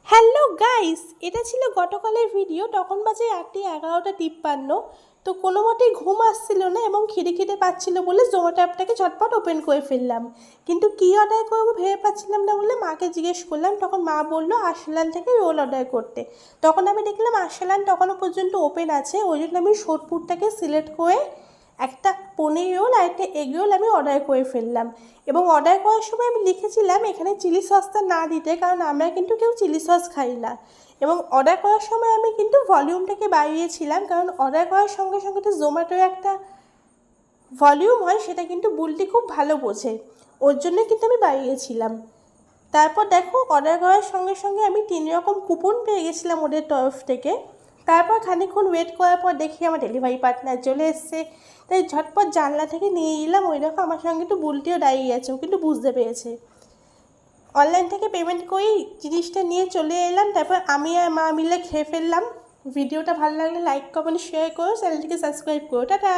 Hello guys, এটা ছিল গতকালের ভিডিও। তখন বাজে রাত্রি 11:53। তো কোনো মতেই ঘুম আসছিল না এবং খিদে পাচ্ছিল বলে জোম্যাটো অ্যাপটাকে ঝটপট ওপেন করে ফেললাম। কিন্তু কী অর্ডার করবো ভেবে পাচ্ছিলাম না বলে মাকে জিজ্ঞেস করলাম। তখন মা বললো আরসালান থেকে রোল অর্ডার করতে। তখন আমি দেখলাম আরসালান তখনও পর্যন্ত ওপেন আছে, ওই জন্য আমি সোদপুরটাকে সিলেক্ট করে একটা পনির রোল আর একটা এগ রোল আমি অর্ডার করে ফেললাম। এবং অর্ডার করার সময় আমি লিখেছিলাম এখানে চিলি সসটা না দিতে, কারণ আমরা কিন্তু কেউ চিলি সস খাই না। এবং অর্ডার করার সময় আমি কিন্তু ভলিউমটাকে বাড়িয়েছিলাম, কারণ অর্ডার করার সঙ্গে সঙ্গে তো জোম্যাটোর একটা ভলিউম হয়, সেটা কিন্তু বুলটি খুব ভালো বোঝে, ওর জন্য কিন্তু আমি বাড়িয়েছিলাম। তারপর দেখো অর্ডার করার সঙ্গে সঙ্গে আমি 3 রকম কুপন পেয়ে গেছিলাম ওদের তরফ থেকে। তারপর খানিকক্ষণ ওয়েট করার পর দেখি আমার ডেলিভারি পার্টনার চলে এসছে, তাই ঝটপট জানলা থেকে নিয়ে এলাম। ওই দেখো আমার সঙ্গে একটু বুলটিও দাঁড়িয়ে আছে, ও কিন্তু বুঝতে পেরেছে। অনলাইন থেকে পেমেন্ট করেই জিনিসটা নিয়ে চলে এলাম। তারপর আমি আর মা মিলে খেয়ে ফেললাম। ভিডিওটা ভালো লাগলে লাইক কমেন্ট শেয়ার করো, চ্যানেলটিকে সাবস্ক্রাইব করো। টাটা।